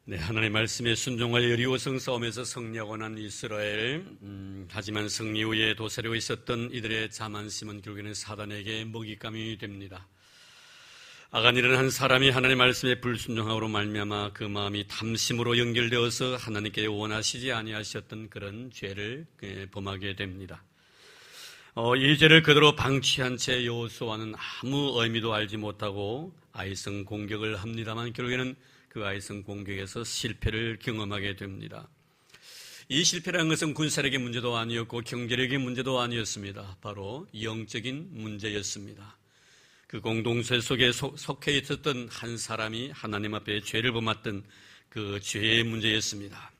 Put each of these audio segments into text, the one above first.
네, 하나님의 말씀에 순종하여 여리고성 싸움에서 승리하고 난 이스라엘. 하지만 승리 후에 도사리고 있었던 이들의 자만심은 결국에는 사단에게 먹잇감이 됩니다. 아간이라는 한 사람이 하나님의 말씀에 불순종함으로 말미암아 그 마음이 탐심으로 연결되어서 하나님께 원하시지 아니하셨던 그런 죄를 범하게 됩니다. 이 죄를 그대로 방치한 채 여호수아는 아무 의미도 알지 못하고 아이성 공격을 합니다만 결국에는 그 아이성 공격에서 실패를 경험하게 됩니다. 이 실패라는 것은 군사력의 문제도 아니었고 경제력의 문제도 아니었습니다. 바로 영적인 문제였습니다. 그 공동체 속에 속해 있었던 한 사람이 하나님 앞에 죄를 범했던 그 죄의 문제였습니다.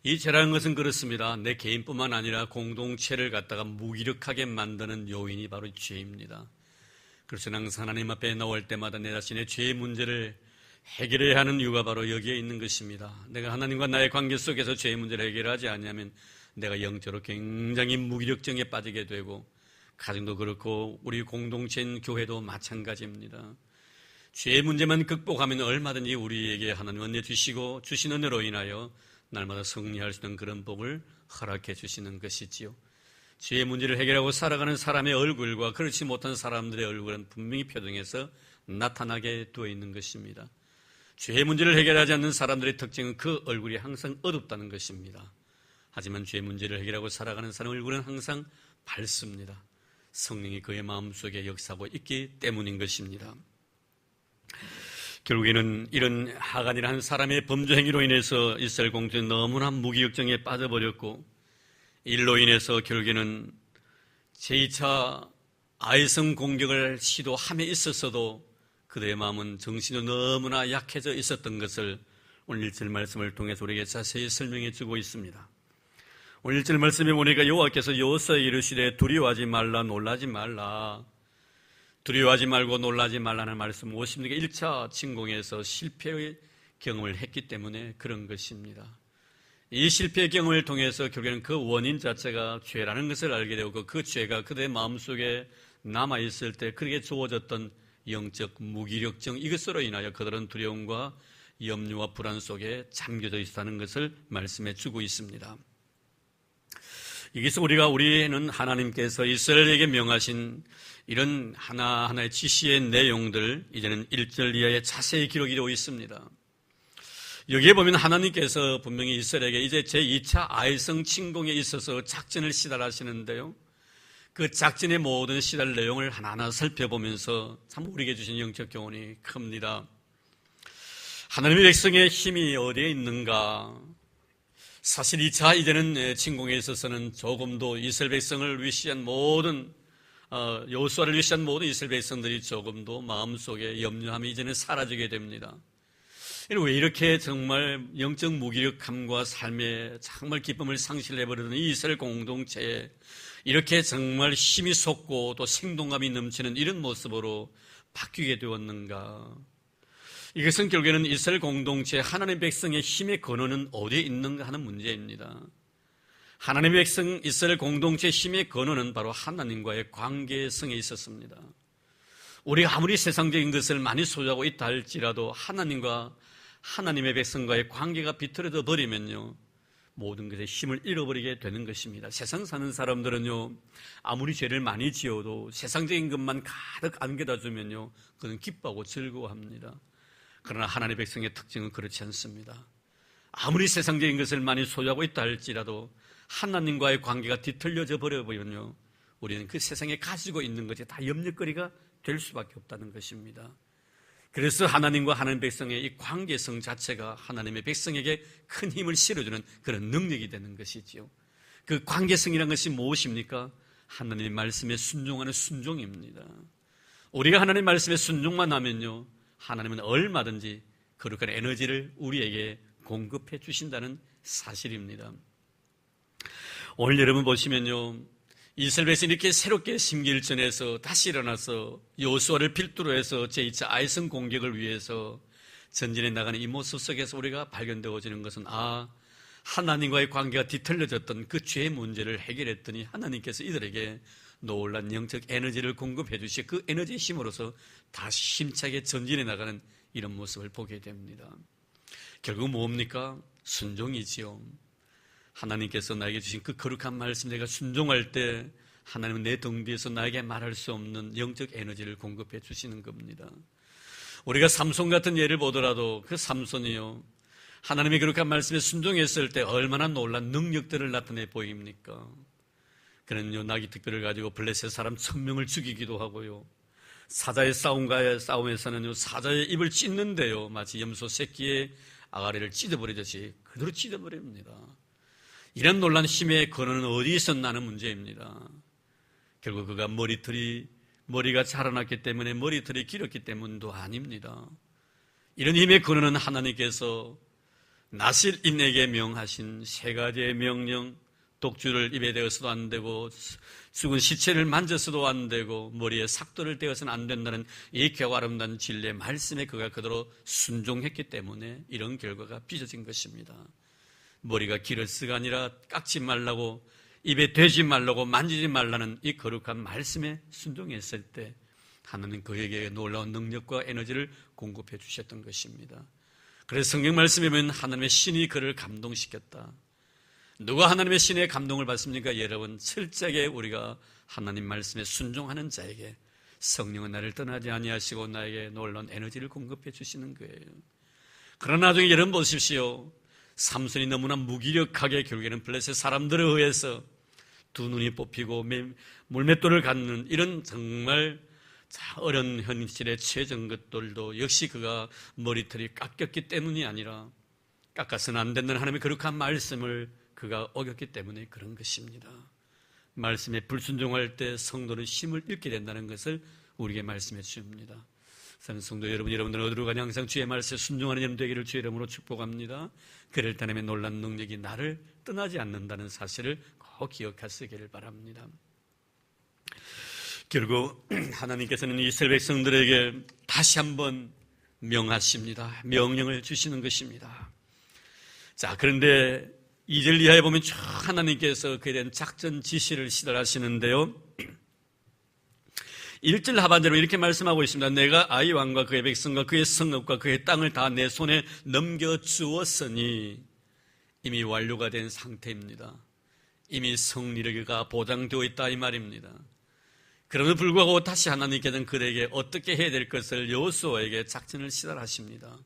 이 죄라는 것은 그렇습니다. 내 개인뿐만 아니라 공동체를 갖다가 무기력하게 만드는 요인이 바로 죄입니다. 그래서 항상 하나님 앞에 나올 때마다 내 자신의 죄의 문제를 해결해야 하는 이유가 바로 여기에 있는 것입니다. 내가 하나님과 나의 관계 속에서 죄의 문제를 해결하지 않으면 내가 영적으로 굉장히 무기력증에 빠지게 되고 가정도 그렇고 우리 공동체인 교회도 마찬가지입니다. 죄의 문제만 극복하면 얼마든지 우리에게 하나님 은혜 주시고 주신 은혜로 인하여 날마다 승리할 수 있는 그런 복을 허락해 주시는 것이지요. 죄의 문제를 해결하고 살아가는 사람의 얼굴과 그렇지 못한 사람들의 얼굴은 분명히 표정에서 나타나게 되어 있는 것입니다. 죄의 문제를 해결하지 않는 사람들의 특징은 그 얼굴이 항상 어둡다는 것입니다. 하지만 죄의 문제를 해결하고 살아가는 사람의 얼굴은 항상 밝습니다. 성령이 그의 마음속에 역사하고 있기 때문인 것입니다. 결국에는 이런 하간이라는 사람의 범죄 행위로 인해서 이스라엘 공동체는 너무나 무기력증에 빠져버렸고 이로 인해서 결국에는 제2차 아이성 공격을 시도함에 있었어도 그들의 마음은 정신이 너무나 약해져 있었던 것을 오늘 1절 말씀을 통해서 우리에게 자세히 설명해 주고 있습니다. 오늘 1절 말씀에 보니까 여호와께서 여호수아에게 이르시되 두려워하지 말라 놀라지 말라. 두려워하지 말고 놀라지 말라는 말씀 무엇입니까? 1차 침공에서 실패의 경험을 했기 때문에 그런 것입니다. 이 실패의 경험을 통해서 결국에는 그 원인 자체가 죄라는 것을 알게 되고 그 죄가 그들의 마음속에 남아있을 때 그렇게 주어졌던 영적 무기력증, 이것으로 인하여 그들은 두려움과 염려와 불안 속에 잠겨져 있다는 것을 말씀해 주고 있습니다. 여기서 우리는 하나님께서 이스라엘에게 명하신 이런 하나하나의 지시의 내용들 이제는 1절 이하에 자세히 기록이 되어 있습니다. 여기에 보면 하나님께서 분명히 이스라엘에게 이제 제2차 아이성 침공에 있어서 작전을 시달하시는데요. 그 작전의 모든 시달 내용을 하나하나 살펴보면서 참 우리에게 주신 영적 교훈이 큽니다. 하나님의 백성의 힘이 어디에 있는가? 사실 2차 이제는 침공에 있어서는 조금도 이스라엘 백성을 위시한 모든 여호수아를 위시한 모든 이스라엘 백성들이 조금도 마음속에 염려함이 이제는 사라지게 됩니다. 왜 이렇게 정말 영적 무기력함과 삶의 정말 기쁨을 상실해버리던 이 이스라엘 공동체에 이렇게 정말 힘이 솟고 또 생동감이 넘치는 이런 모습으로 바뀌게 되었는가? 이것은 결국에는 이스라엘 공동체 하나님의 백성의 힘의 근원은 어디에 있는가 하는 문제입니다. 하나님의 백성 이스라엘 공동체의 힘의 근원은 바로 하나님과의 관계성에 있었습니다. 우리가 아무리 세상적인 것을 많이 소유하고 있다 할지라도 하나님과 하나님의 백성과의 관계가 비틀어져 버리면요 모든 것에 힘을 잃어버리게 되는 것입니다. 세상 사는 사람들은요 아무리 죄를 많이 지어도 세상적인 것만 가득 안겨다 주면요 그는 기뻐하고 즐거워합니다. 그러나 하나님의 백성의 특징은 그렇지 않습니다. 아무리 세상적인 것을 많이 소유하고 있다 할지라도 하나님과의 관계가 뒤틀려져 버려버리면요 우리는 그 세상에 가지고 있는 것이 다 염려거리가 될 수밖에 없다는 것입니다. 그래서 하나님과 하나님 백성의 이 관계성 자체가 하나님의 백성에게 큰 힘을 실어주는 그런 능력이 되는 것이지요. 그 관계성이란 것이 무엇입니까? 하나님의 말씀에 순종하는 순종입니다. 우리가 하나님의 말씀에 순종만 하면요 하나님은 얼마든지 거룩한 에너지를 우리에게 공급해 주신다는 사실입니다. 오늘 여러분 보시면요 이스라엘 백성이 이렇게 새롭게 심기일전에서 다시 일어나서 여호수아를 필두로 해서 제2차 아이성 공격을 위해서 전진해 나가는 이 모습 속에서 우리가 발견되어지는 것은 하나님과의 관계가 뒤틀려졌던 그 죄의 문제를 해결했더니 하나님께서 이들에게 놀란 영적 에너지를 공급해 주시 그 에너지의 힘으로서 다시 힘차게 전진해 나가는 이런 모습을 보게 됩니다. 결국 뭡니까? 순종이지요. 하나님께서 나에게 주신 그 거룩한 말씀, 내가 순종할 때 하나님은 내 등 뒤에서 나에게 말할 수 없는 영적 에너지를 공급해 주시는 겁니다. 우리가 삼손 같은 예를 보더라도 그 삼손이요, 하나님의 거룩한 말씀에 순종했을 때 얼마나 놀란 능력들을 나타내 보입니까? 그는요, 나귀 특별을 가지고 블레셋 사람 1000명을 죽이기도 하고요, 사자의 싸움에서는요, 사자의 입을 찢는데요, 마치 염소 새끼의 아가리를 찢어버리듯이 그대로 찢어버립니다. 이런 놀란 힘의 근원은 어디서 나는 문제입니다. 결국 그가 머리가 자라났기 때문에, 머리털이 길었기 때문도 아닙니다. 이런 힘의 근원은 하나님께서 나실인에게 명하신 3가지의 명령, 독주를 입에 대어서도 안 되고, 죽은 시체를 만져서도 안 되고, 머리에 삭도를 대어서는 안 된다는 이 귀하고 아름다운 진리의 말씀에 그가 그대로 순종했기 때문에 이런 결과가 빚어진 것입니다. 머리가 길어서가 아니라 깎지 말라고, 입에 대지 말라고, 만지지 말라는 이 거룩한 말씀에 순종했을 때 하나님 그에게 놀라운 능력과 에너지를 공급해 주셨던 것입니다. 그래서 성경 말씀에 보면 하나님의 신이 그를 감동시켰다. 누가 하나님의 신의 감동을 받습니까? 여러분, 철저하게 우리가 하나님 말씀에 순종하는 자에게 성령은 나를 떠나지 아니하시고 나에게 놀라운 에너지를 공급해 주시는 거예요. 그러나 나중에 여러분 보십시오. 삼손이 너무나 무기력하게 결국에는 블레셋 사람들에 의해서 두 눈이 뽑히고 물맷돌을 갖는 이런 정말 어려운 현실에 처해진 것들도 역시 그가 머리털이 깎였기 때문이 아니라 깎아서는 안 된다는 하나님의 거룩한 말씀을 그가 어겼기 때문에 그런 것입니다. 말씀에 불순종할 때 성도는 힘을 잃게 된다는 것을 우리에게 말씀해 주십니다. 사랑하는 성도 여러분, 여러분들은 어디로 가냐 항상 주의 말씀에 순종하는 여러분 되기를 주의 이름으로 축복합니다. 그럴 때 하나님의 놀라운 능력이 나를 떠나지 않는다는 사실을 꼭 기억하시기를 바랍니다. 결국 하나님께서는 이스라엘 백성들에게 다시 한번 명하십니다. 명령을 주시는 것입니다. 자, 그런데 2절 이하에 보면 쭉 하나님께서 그에 대한 작전 지시를 시달하시는데요, 1절 하반절로 이렇게 말씀하고 있습니다. 내가 아이 왕과 그의 백성과 그의 성읍과 그의 땅을 다 내 손에 넘겨주었으니, 이미 완료가 된 상태입니다. 이미 승리가 보장되어 있다 이 말입니다. 그럼에도 불구하고 다시 하나님께서는 그들에게 어떻게 해야 될 것을 여호수아에게 작전을 시달하십니다.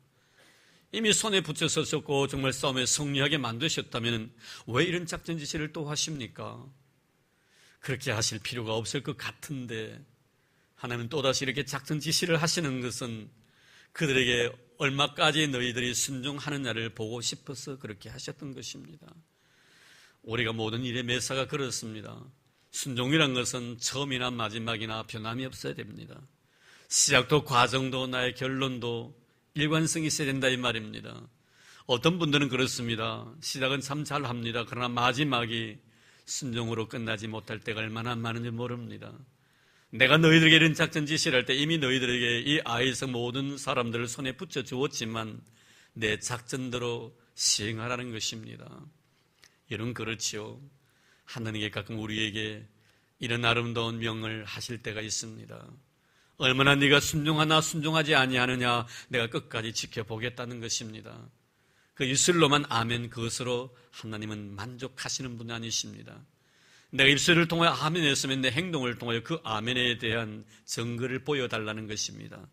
이미 손에 붙여섰었고 정말 싸움에 승리하게 만드셨다면 왜 이런 작전 지시를 또 하십니까? 그렇게 하실 필요가 없을 것 같은데 하나님은 또다시 이렇게 작전 지시를 하시는 것은 그들에게 얼마까지 너희들이 순종하느냐를 보고 싶어서 그렇게 하셨던 것입니다. 우리가 모든 일의 매사가 그렇습니다. 순종이란 것은 처음이나 마지막이나 변함이 없어야 됩니다. 시작도 과정도 나의 결론도 일관성이 있어야 된다 이 말입니다. 어떤 분들은 그렇습니다. 시작은 참 잘합니다. 그러나 마지막이 순종으로 끝나지 못할 때가 얼마나 많은지 모릅니다. 내가 너희들에게 이런 작전 지시를 할 때 이미 너희들에게 이 아이성 모든 사람들을 손에 붙여 주었지만 내 작전대로 시행하라는 것입니다. 이런 그렇지요. 하나님께 가끔 우리에게 이런 아름다운 명을 하실 때가 있습니다. 얼마나 네가 순종하나 순종하지 아니하느냐 내가 끝까지 지켜보겠다는 것입니다. 그 입술로만 아멘, 그것으로 하나님은 만족하시는 분이 아니십니다. 내가 입술을 통하여 아멘 했으면 내 행동을 통하여 그 아멘에 대한 증거를 보여달라는 것입니다.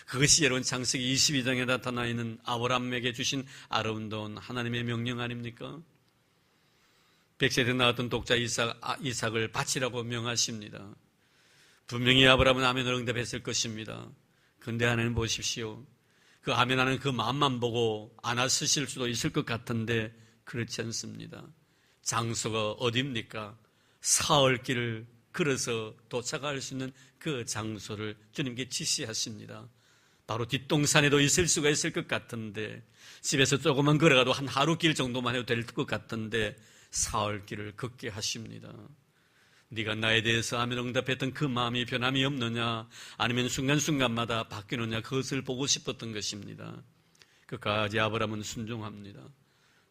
그것이 여러분 창세기 22장에 나타나 있는 아브라함에게 주신 아름다운 하나님의 명령 아닙니까? 100세대 나왔던 독자 이삭을 바치라고 명하십니다. 분명히 아브라함은 아멘을 응답했을 것입니다. 그런데 하나님 보십시오. 그 아멘하는 그 마음만 보고 안 쓰실 수도 있을 것 같은데 그렇지 않습니다. 장소가 어디입니까? 사흘길을 걸어서 도착할 수 있는 그 장소를 주님께 지시하십니다. 바로 뒷동산에도 있을 수가 있을 것 같은데, 집에서 조금만 걸어가도 한 하루 길 정도만 해도 될 것 같은데 사흘길을 걷게 하십니다. 네가 나에 대해서 아멘 응답했던 그 마음이 변함이 없느냐, 아니면 순간순간마다 바뀌느냐, 그것을 보고 싶었던 것입니다. 끝까지 아브라함은 순종합니다.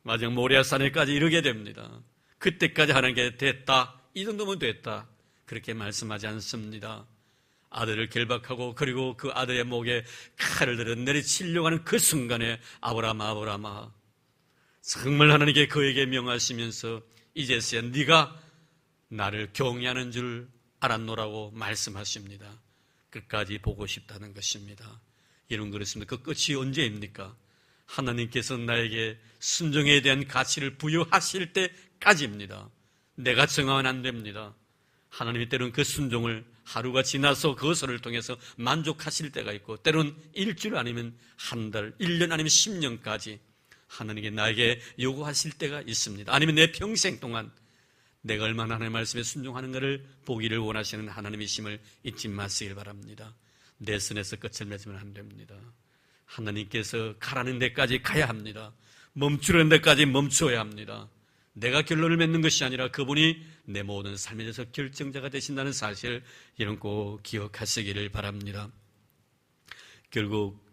마지막 모리아산에까지 이르게 됩니다. 그때까지 하나님께 됐다, 이 정도면 됐다, 그렇게 말씀하지 않습니다. 아들을 결박하고 그리고 그 아들의 목에 칼을 들어 내리치려고 하는 그 순간에 아브라함아 아브라함아, 정말 하나님께 그에게 명하시면서 이제서야 네가 나를 경외하는 줄 알았노라고 말씀하십니다. 끝까지 보고 싶다는 것입니다. 여러분, 그렇습니다. 그 끝이 언제입니까? 하나님께서 나에게 순종에 대한 가치를 부여하실 때까지입니다. 내가 정하면 안 됩니다. 하나님이 때로는 그 순종을 하루가 지나서 그것을 통해서 만족하실 때가 있고, 때로는 일주일 아니면 한 달, 1년 아니면 10년까지 하나님께 나에게 요구하실 때가 있습니다. 아니면 내 평생 동안 내가 얼마나 하나님의 말씀에 순종하는가를 보기를 원하시는 하나님이심을 잊지 마시길 바랍니다. 내 선에서 끝을 맺으면 안 됩니다. 하나님께서 가라는 데까지 가야 합니다. 멈추려는 데까지 멈춰야 합니다. 내가 결론을 맺는 것이 아니라 그분이 내 모든 삶에 대해서 결정자가 되신다는 사실, 이런 꼭 기억하시기를 바랍니다. 결국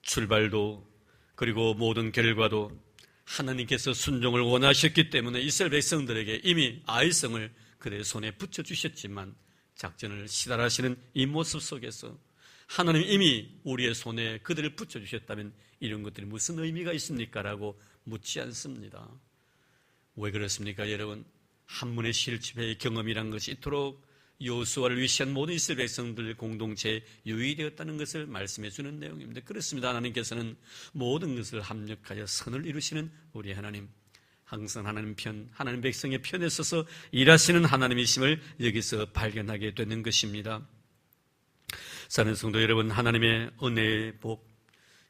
출발도 그리고 모든 결과도 하나님께서 순종을 원하셨기 때문에 이스라엘 백성들에게 이미 아이성을 그들의 손에 붙여주셨지만, 작전을 시달하시는 이 모습 속에서 하나님 이미 우리의 손에 그들을 붙여주셨다면 이런 것들이 무슨 의미가 있습니까? 라고 묻지 않습니다. 왜 그렇습니까? 여러분, 한문의 실집의 경험이란 것이 이토록 여호수아를 위시한 모든 이스라엘 백성들 공동체에 유의되었다는 것을 말씀해 주는 내용입니다. 그렇습니다. 하나님께서는 모든 것을 합력하여 선을 이루시는 우리 하나님, 항상 하나님 편, 하나님 백성의 편에 서서 일하시는 하나님이심을 여기서 발견하게 되는 것입니다. 사는 성도 여러분, 하나님의 은혜의 복,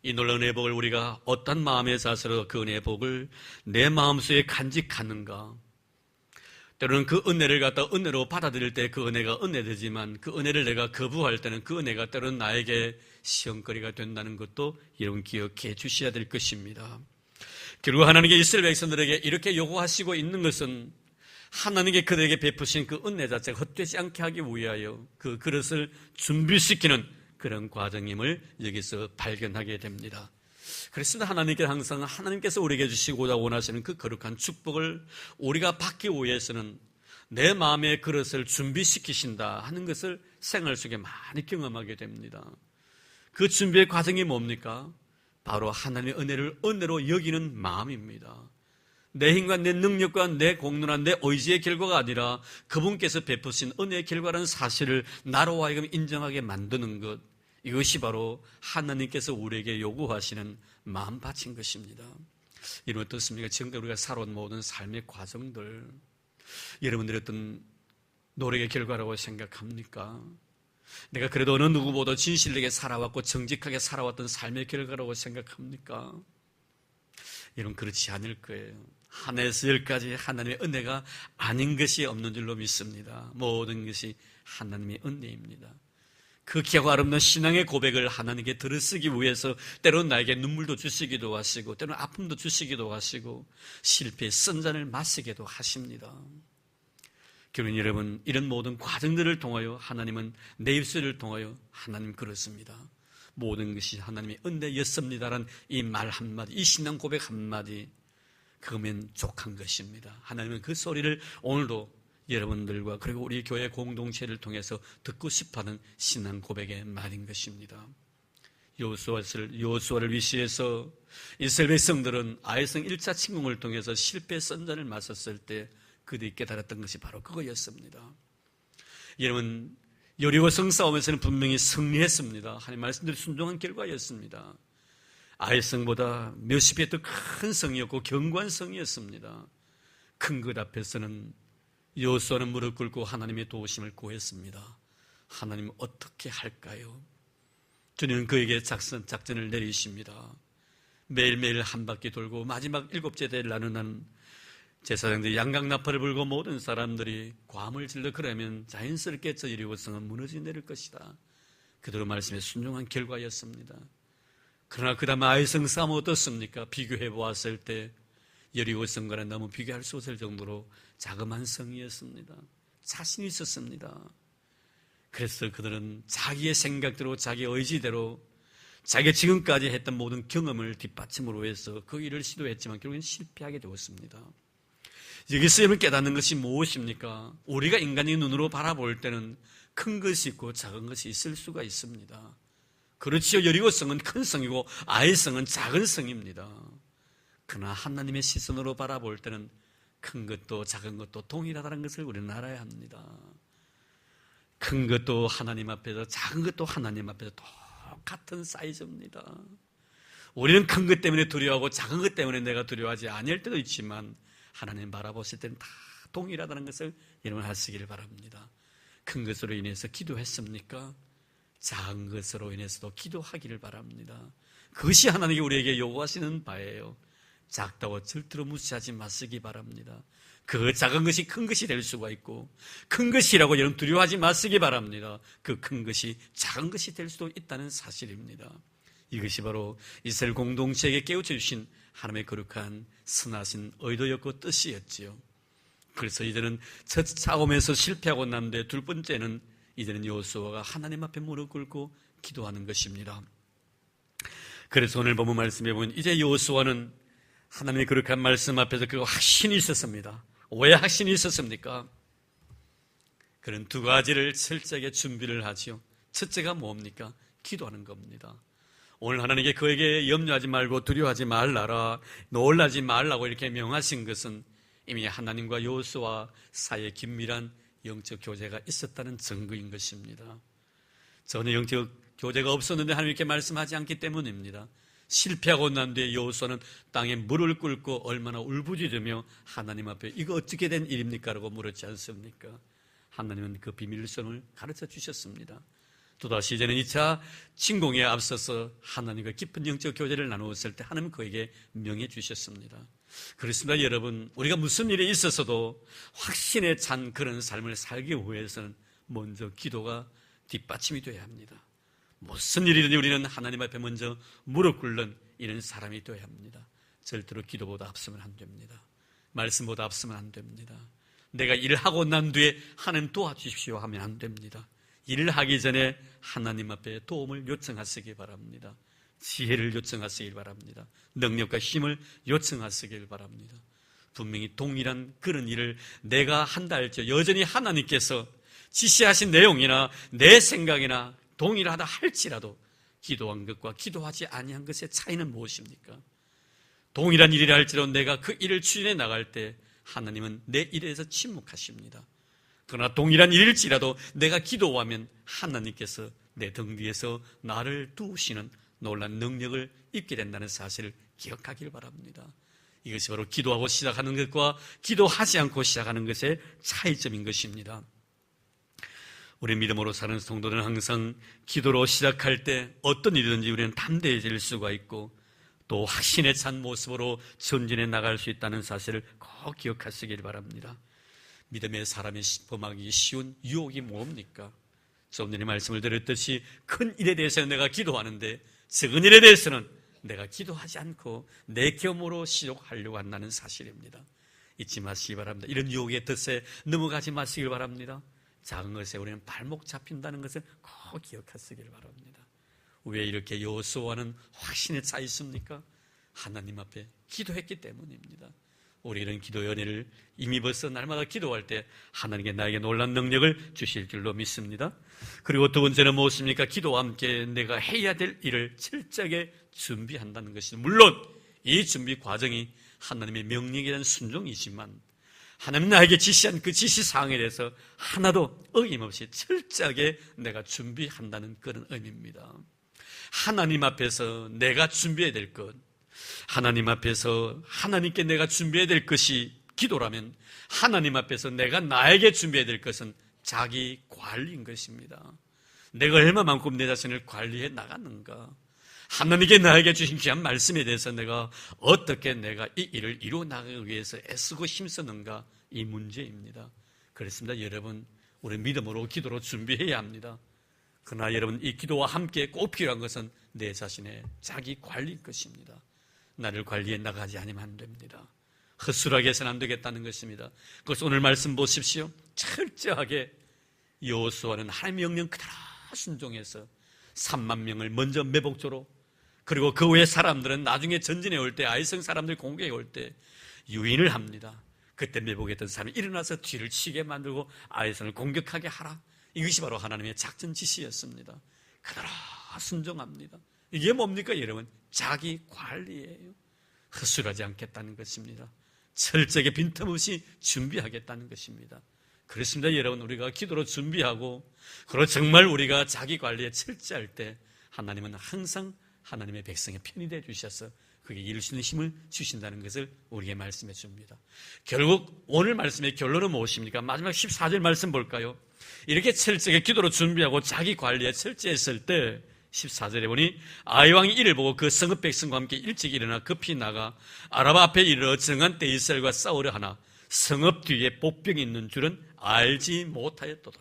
이 놀라운 은혜의 복을 우리가 어떤 마음의 자세로 그 은혜의 복을 내 마음속에 간직하는가? 때로는 그 은혜를 갖다 은혜로 받아들일 때 그 은혜가 은혜되지만, 그 은혜를 내가 거부할 때는 그 은혜가 때로는 나에게 시험거리가 된다는 것도 여러분 기억해 주셔야 될 것입니다. 결국 하나님께 이스라엘 백성들에게 이렇게 요구하시고 있는 것은 하나님께 그들에게 베푸신 그 은혜 자체가 헛되지 않게 하기 위하여 그 그릇을 준비시키는 그런 과정임을 여기서 발견하게 됩니다. 그렇습니다. 하나님께 항상 하나님께서 우리에게 주시고자 원하시는 그 거룩한 축복을 우리가 받기 위해서는 내 마음의 그릇을 준비시키신다 하는 것을 생활 속에 많이 경험하게 됩니다. 그 준비의 과정이 뭡니까? 바로 하나님의 은혜를 은혜로 여기는 마음입니다. 내 힘과 내 능력과 내 공로나 내 의지의 결과가 아니라 그분께서 베푸신 은혜의 결과라는 사실을 나로 하여금 인정하게 만드는 것, 이것이 바로 하나님께서 우리에게 요구하시는 마음밭인 것입니다. 이는 어떻습니까? 지금까지 우리가 살아온 모든 삶의 과정들, 여러분들이 어떤 노력의 결과라고 생각합니까? 내가 그래도 어느 누구보다 진실되게 살아왔고 정직하게 살아왔던 삶의 결과라고 생각합니까? 여러분, 그렇지 않을 거예요. 하나에서 열까지 하나님의 은혜가 아닌 것이 없는 줄로 믿습니다. 모든 것이 하나님의 은혜입니다. 그 귀하고 아름다운 신앙의 고백을 하나님께 들으시기 위해서 때로는 나에게 눈물도 주시기도 하시고, 때로는 아픔도 주시기도 하시고, 실패의 쓴잔을 마시기도 하십니다. 결국 여러분, 이런 모든 과정들을 통하여 하나님은 내 입술을 통하여 하나님 그렇습니다. 모든 것이 하나님의 은혜였습니다라는 이 말 한마디, 이 신앙 고백 한마디, 그거면 족한 것입니다. 하나님은 그 소리를 오늘도 여러분들과 그리고 우리 교회 공동체를 통해서 듣고 싶어하는 신앙 고백의 말인 것입니다. 여호수아를 위시해서 이스라엘 백성들은 아이성 1차 침공을 통해서 실패의 선전을 맞섰을 때 그들이 깨달았던 것이 바로 그거였습니다. 여러분, 여리고성 싸움에서는 분명히 승리했습니다. 하나님 말씀대로 순종한 결과였습니다. 아이성보다 몇십 배 더 큰 성이었고 견고한 성이었습니다. 큰 것 앞에서는 여호수아는 무릎 꿇고 하나님의 도우심을 구했습니다. 하나님 어떻게 할까요? 주님은 그에게 작전을 내리십니다. 매일매일 한 바퀴 돌고 마지막 7째 대를 나누는 제사장들이 양강나팔을 불고 모든 사람들이 괌을 질러 그러면 자연스럽게 저 여리고성은 무너져 내릴 것이다. 그대로 말씀에 순종한 결과였습니다. 그러나 그 다음에 아이성 싸움은 어떻습니까? 비교해 보았을 때 여리고성과는 너무 비교할 수 없을 정도로 자그마한 성이었습니다. 자신이 있었습니다. 그래서 그들은 자기의 생각대로, 자기의 의지대로, 자기가 지금까지 했던 모든 경험을 뒷받침으로 해서 그 일을 시도했지만 결국엔 실패하게 되었습니다. 여기서 여러분 깨닫는 것이 무엇입니까? 우리가 인간의 눈으로 바라볼 때는 큰 것이 있고 작은 것이 있을 수가 있습니다. 그렇지요. 여리고성은 큰 성이고 아이성은 작은 성입니다. 그러나 하나님의 시선으로 바라볼 때는 큰 것도 작은 것도 동일하다는 것을 우리는 알아야 합니다. 큰 것도 하나님 앞에서 작은 것도 하나님 앞에서 똑같은 사이즈입니다. 우리는 큰 것 때문에 두려워하고 작은 것 때문에 내가 두려워하지 아니할 때도 있지만 하나님 바라보실 때는 다 동일하다는 것을 여러분 하시기를 바랍니다. 큰 것으로 인해서 기도했습니까? 작은 것으로 인해서도 기도하기를 바랍니다. 그것이 하나님이 우리에게 요구하시는 바예요. 작다고 절대로 무시하지 마시기 바랍니다. 그 작은 것이 큰 것이 될 수가 있고 큰 것이라고 여러분 두려워하지 마시기 바랍니다. 그 큰 것이 작은 것이 될 수도 있다는 사실입니다. 이것이 바로 이스라엘 공동체에게 깨우쳐 주신 하나님의 거룩한 선하신 의도였고 뜻이었지요. 그래서 이제는 첫 싸움에서 실패하고 난 뒤에 두 번째는 이제는 여호수아가 하나님 앞에 무릎 꿇고 기도하는 것입니다. 그래서 오늘 본문 말씀에 보면 이제 여호수아는 하나님의 거룩한 말씀 앞에서 그 확신이 있었습니다. 왜 확신이 있었습니까? 그런 두 가지를 철저하게 준비를 하지요. 첫째가 뭡니까? 기도하는 겁니다. 오늘 하나님께 그에게 염려하지 말고 두려워하지 말라라, 놀라지 말라고 이렇게 명하신 것은 이미 하나님과 여호수아 사이에 긴밀한 영적 교제가 있었다는 증거인 것입니다. 전혀 영적 교제가 없었는데 하나님께 말씀하지 않기 때문입니다. 실패하고 난 뒤에 여호수아는 땅에 무릎을 꿇고 얼마나 울부짖으며 하나님 앞에 이거 어떻게 된 일입니까? 라고 물었지 않습니까? 하나님은 그 비밀선을 가르쳐 주셨습니다. 또다시 이제는 2차 침공에 앞서서 하나님과 깊은 영적 교제를 나누었을 때 하나님은 그에게 명해 주셨습니다. 그렇습니다. 여러분, 우리가 무슨 일이 있었어도 확신에 찬 그런 삶을 살기 위해서는 먼저 기도가 뒷받침이 되어야 합니다. 무슨 일이든지 우리는 하나님 앞에 먼저 무릎 꿇는 이런 사람이 되어야 합니다. 절대로 기도보다 앞서면 안 됩니다. 말씀보다 앞서면 안 됩니다. 내가 일하고 난 뒤에 하나님 도와주십시오 하면 안 됩니다. 일을 하기 전에 하나님 앞에 도움을 요청하시기 바랍니다. 지혜를 요청하시길 바랍니다. 능력과 힘을 요청하시길 바랍니다. 분명히 동일한 그런 일을 내가 한다 할지 여전히 하나님께서 지시하신 내용이나 내 생각이나 동일하다 할지라도 기도한 것과 기도하지 아니한 것의 차이는 무엇입니까? 동일한 일이라 할지라도 내가 그 일을 추진해 나갈 때 하나님은 내 일에서 침묵하십니다. 그러나 동일한 일일지라도 내가 기도하면 하나님께서 내 등 뒤에서 나를 도우시는 놀라운 능력을 입게 된다는 사실을 기억하길 바랍니다. 이것이 바로 기도하고 시작하는 것과 기도하지 않고 시작하는 것의 차이점인 것입니다. 우리 믿음으로 사는 성도들은 항상 기도로 시작할 때 어떤 일이든지 우리는 담대해질 수가 있고 또 확신에 찬 모습으로 전진해 나갈 수 있다는 사실을 꼭 기억하시길 바랍니다. 믿음의 사람이 범하기 쉬운 유혹이 뭡니까? 좀 전에 말씀을 드렸듯이 큰 일에 대해서는 내가 기도하는데 작은 일에 대해서는 내가 기도하지 않고 내 겸으로 시족하려고 한다는 사실입니다. 잊지 마시기 바랍니다. 이런 유혹의 덫에 넘어가지 마시길 바랍니다. 작은 것에 우리는 발목 잡힌다는 것을 꼭 기억하시길 바랍니다. 왜 이렇게 여호수아는 확신에 차 있습니까? 하나님 앞에 기도했기 때문입니다. 우리 이런 기도 연회를 이미 벌써 날마다 기도할 때 하나님께 나에게 놀라운 능력을 주실 줄로 믿습니다. 그리고 두 번째는 무엇입니까? 기도와 함께 내가 해야 될 일을 철저하게 준비한다는 것입니다. 물론 이 준비 과정이 하나님의 명령에 대한 순종이지만 하나님 나에게 지시한 그 지시사항에 대해서 하나도 어김없이 철저하게 내가 준비한다는 그런 의미입니다. 하나님 앞에서 내가 준비해야 될 것, 하나님 앞에서 하나님께 내가 준비해야 될 것이 기도라면 하나님 앞에서 내가 나에게 준비해야 될 것은 자기 관리인 것입니다. 내가 얼마만큼 내 자신을 관리해 나가는가, 하나님께 나에게 주신 귀한 말씀에 대해서 내가 어떻게 내가 이 일을 이루어 나가기 위해서 애쓰고 힘쓰는가, 이 문제입니다. 그렇습니다. 여러분, 우리 믿음으로 기도로 준비해야 합니다. 그러나 여러분, 이 기도와 함께 꼭 필요한 것은 내 자신의 자기 관리인 것입니다. 나를 관리해 나가지 않으면 안 됩니다. 헛술하게 해서는 안 되겠다는 것입니다. 그래서 오늘 말씀 보십시오. 철저하게 여호수아는 하나님의 명령 그대로 순종해서 3만 명을 먼저 매복조로, 그리고 그 외의 사람들은 나중에 전진해 올 때, 아이성 사람들 공격해 올 때 유인을 합니다. 그때 매복했던 사람이 일어나서 뒤를 치게 만들고 아이성을 공격하게 하라, 이것이 바로 하나님의 작전 지시였습니다. 그대로 순종합니다. 이게 뭡니까 여러분? 자기 관리예요. 헛술하지 않겠다는 것입니다. 철저하게 빈틈없이 준비하겠다는 것입니다. 그렇습니다 여러분. 우리가 기도로 준비하고 그리고 정말 우리가 자기 관리에 철저할 때 하나님은 항상 하나님의 백성의 편이 되어 주셔서 그게 이룰 수 있는 힘을 주신다는 것을 우리에게 말씀해 줍니다. 결국 오늘 말씀의 결론은 무엇입니까? 마지막 14절 말씀 볼까요? 이렇게 철저하게 기도로 준비하고 자기 관리에 철저했을 때 14절에 보니 아이왕이 이를 보고 그 성읍 백성과 함께 일찍 일어나 급히 나가 아라바 앞에 이르러 정한 때 이스라엘과 싸우려 하나 성읍 뒤에 복병이 있는 줄은 알지 못하였도다.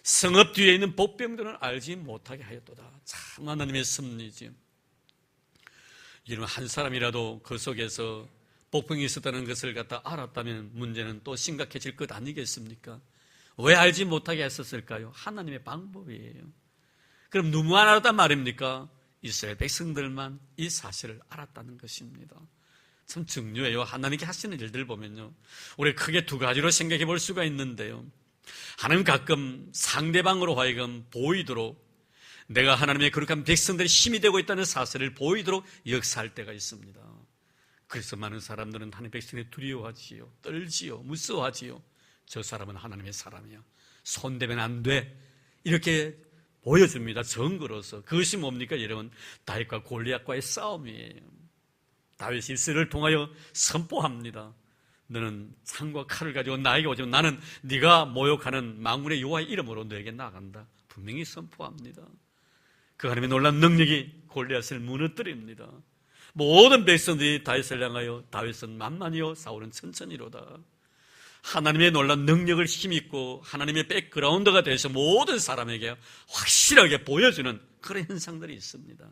성읍 뒤에 있는 복병들은 알지 못하게 하였도다. 참 하나님의 섭리지요. 이런 한 사람이라도 그 속에서 복병이 있었다는 것을 갖다 알았다면 문제는 또 심각해질 것 아니겠습니까? 왜 알지 못하게 했었을까요? 하나님의 방법이에요. 그럼 누구만 알았단 말입니까? 이스라엘 백성들만 이 사실을 알았다는 것입니다. 참 중요해요. 하나님께 하시는 일들 보면요, 우리 크게 두 가지로 생각해 볼 수가 있는데요, 하나님 가끔 상대방으로 하여금 보이도록 내가 하나님의 거룩한 백성들의 힘이 되고 있다는 사실을 보이도록 역사할 때가 있습니다. 그래서 많은 사람들은 하나님의 백성을 두려워하지요, 떨지요, 무서워하지요. 저 사람은 하나님의 사람이야, 손대면 안 돼, 이렇게 보여줍니다. 증거로서. 그것이 뭡니까 여러분? 다윗과 골리앗과의 싸움이에요. 다윗이 이스라엘을 통하여 선포합니다. 너는 창과 칼을 가지고 나에게 오지만 나는 네가 모욕하는 만군의 여호와의 이름으로 너에게 나간다. 분명히 선포합니다. 그 하나님의 놀라운 능력이 골리앗을 무너뜨립니다. 모든 백성들이 다윗을 향하여 다윗은 만만히요 사울은 천천히로다. 하나님의 놀라운 능력을 힘입고 하나님의 백그라운드가 돼서 모든 사람에게 확실하게 보여주는 그런 현상들이 있습니다.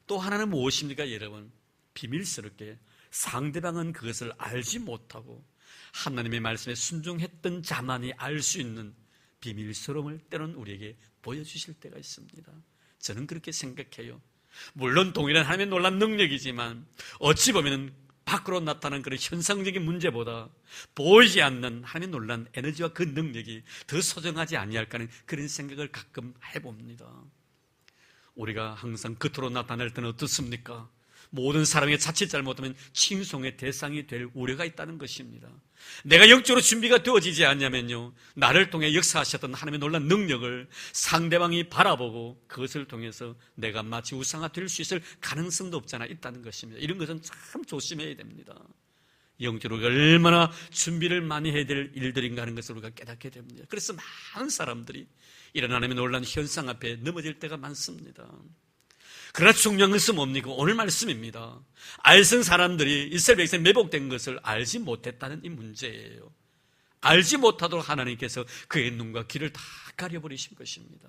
또 하나는 무엇입니까 여러분? 비밀스럽게 상대방은 그것을 알지 못하고 하나님의 말씀에 순종했던 자만이 알 수 있는 비밀스러움을 때로는 우리에게 보여주실 때가 있습니다. 저는 그렇게 생각해요. 물론 동일한 하나님의 놀라운 능력이지만 어찌 보면 밖으로 나타나는 그런 현상적인 문제보다 보이지 않는 하나님의 놀라운 에너지와 그 능력이 더 소중하지 아니할까 하는 그런 생각을 가끔 해봅니다. 우리가 항상 겉으로 나타낼 때는 어떻습니까? 모든 사람이 자칫 잘못하면 칭송의 대상이 될 우려가 있다는 것입니다. 내가 영적으로 준비가 되어지지 않냐면요, 나를 통해 역사하셨던 하나님의 놀라운 능력을 상대방이 바라보고 그것을 통해서 내가 마치 우상화 될 수 있을 가능성도 없잖아 있다는 것입니다. 이런 것은 참 조심해야 됩니다. 영적으로 얼마나 준비를 많이 해야 될 일들인가 하는 것을 우리가 깨닫게 됩니다. 그래서 많은 사람들이 이런 하나님의 놀라운 현상 앞에 넘어질 때가 많습니다. 그러나 중요한 것은 뭡니까? 오늘 말씀입니다. 알선 사람들이 이스라엘 백성이 매복된 것을 알지 못했다는 이 문제예요. 알지 못하도록 하나님께서 그의 눈과 귀를 다 가려버리신 것입니다.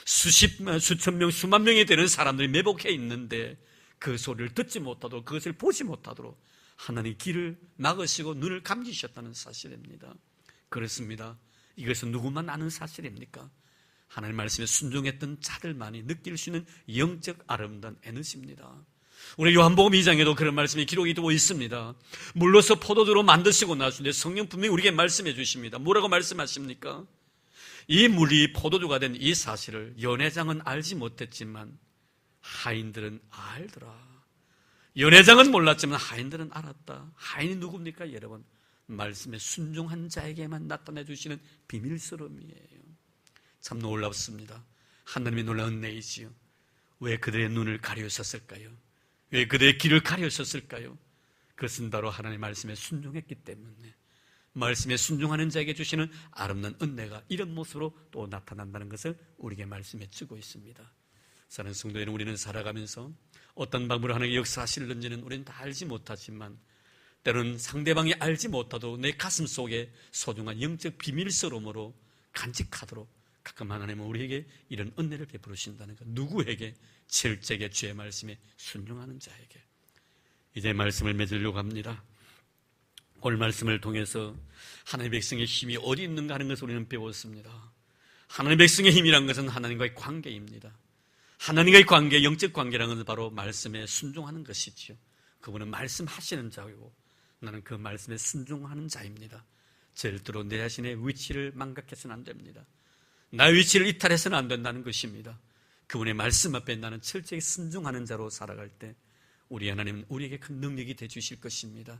수천 명, 수만 명이 되는 사람들이 매복해 있는데 그 소리를 듣지 못하도록, 그것을 보지 못하도록 하나님 귀를 막으시고 눈을 감기셨다는 사실입니다. 그렇습니다. 이것은 누구만 아는 사실입니까? 하나님 말씀에 순종했던 자들만이 느낄 수 있는 영적 아름다운 에너지입니다. 우리 요한복음 2장에도 그런 말씀이 기록이 되고 있습니다. 물로서 포도주로 만드시고 나서는데 성령 분명히 우리에게 말씀해 주십니다. 뭐라고 말씀하십니까? 이 물이 포도주가 된 이 사실을 연회장은 알지 못했지만 하인들은 알더라. 연회장은 몰랐지만 하인들은 알았다. 하인이 누굽니까 여러분? 말씀에 순종한 자에게만 나타내 주시는 비밀스러움이에요. 참 놀랍습니다. 하나님의 놀라운 은혜이지요. 왜 그들의 눈을 가려셨을까요? 왜 그들의 귀를 가려셨을까요? 그것은 바로 하나님의 말씀에 순종했기 때문에, 말씀에 순종하는 자에게 주시는 아름다운 은혜가 이런 모습으로 또 나타난다는 것을 우리에게 말씀해 주고 있습니다. 사랑하는 성도 여러분, 우리는 살아가면서 어떤 방법으로 하나님의 역사하실는지는 우리는 다 알지 못하지만 때로는 상대방이 알지 못하도 내 가슴 속에 소중한 영적 비밀스러움으로 간직하도록 가끔 하나님은 우리에게 이런 은혜를 베풀으신다는 것. 누구에게? 철저하게 주의 말씀에 순종하는 자에게. 이제 말씀을 맺으려고 합니다. 오늘 말씀을 통해서 하나님의 백성의 힘이 어디 있는가 하는 것을 우리는 배웠습니다. 하나님의 백성의 힘이란 것은 하나님과의 관계입니다. 하나님과의 관계, 영적 관계라는 것은 바로 말씀에 순종하는 것이지요. 그분은 말씀하시는 자이고 나는 그 말씀에 순종하는 자입니다. 절대로 내 자신의 위치를 망각해서는 안 됩니다. 나의 위치를 이탈해서는 안 된다는 것입니다. 그분의 말씀 앞에 나는 철저히 순종하는 자로 살아갈 때 우리 하나님은 우리에게 큰 능력이 되주실 것입니다.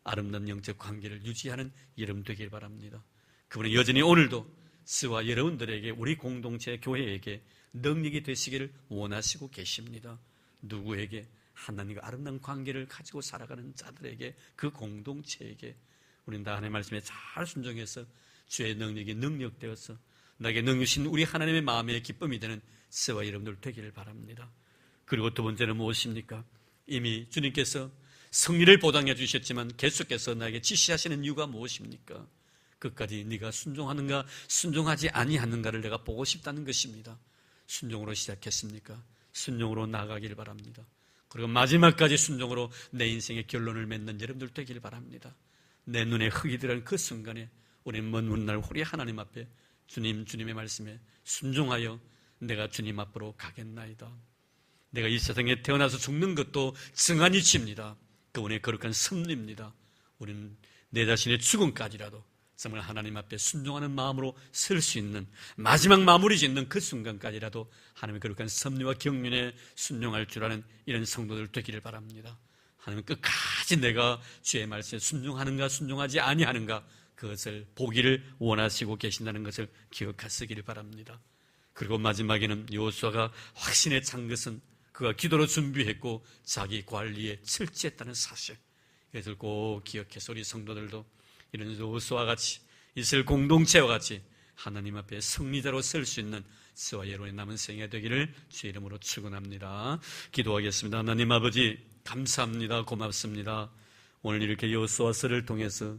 아름다운 영적 관계를 유지하는 여러분 되길 바랍니다. 그분은 여전히 오늘도 저와 여러분들에게, 우리 공동체 교회에게 능력이 되시기를 원하시고 계십니다. 누구에게? 하나님과 아름다운 관계를 가지고 살아가는 자들에게, 그 공동체에게 우리는 다 하나님의 말씀에 잘 순종해서 주의 능력이 능력되어서 나에게 능력이신 우리 하나님의 마음의 기쁨이 되는 저와 여러분들 되기를 바랍니다. 그리고 두 번째는 무엇입니까? 이미 주님께서 승리를 보장해 주셨지만 계속해서 나에게 지시하시는 이유가 무엇입니까? 끝까지 네가 순종하는가 순종하지 아니하는가를 내가 보고 싶다는 것입니다. 순종으로 시작했습니까? 순종으로 나아가길 바랍니다. 그리고 마지막까지 순종으로 내 인생의 결론을 맺는 여러분들 되길 바랍니다. 내 눈에 흙이 들어간 그 순간에 우리는 먼 훗날 우리 하나님 앞에 주님의 말씀에 순종하여 내가 주님 앞으로 가겠나이다. 내가 이 세상에 태어나서 죽는 것도 증안이칩니다. 그분의 거룩한 섭리입니다. 우리는 내 자신의 죽음까지라도 정말 하나님 앞에 순종하는 마음으로 설 수 있는, 마지막 마무리 짓는 그 순간까지라도 하나님의 거룩한 섭리와 경륜에 순종할 줄 아는 이런 성도들 되기를 바랍니다. 하나님 끝까지 내가 주의 말씀에 순종하는가 순종하지 아니하는가 그것을 보기를 원하시고 계신다는 것을 기억하시기를 바랍니다. 그리고 마지막에는 여호수아가 확신에 찬 것은 그가 기도로 준비했고 자기 관리에 철저했다는 사실, 이것을 꼭 기억해서 우리 성도들도 이런 여호수아와 같이 이스라엘 공동체와 같이 하나님 앞에 승리자로 설 수 있는 저와 여러분의 남은 생애 되기를 주의 이름으로 축원합니다. 기도하겠습니다. 하나님 아버지 감사합니다. 고맙습니다. 오늘 이렇게 여호수아서를 통해서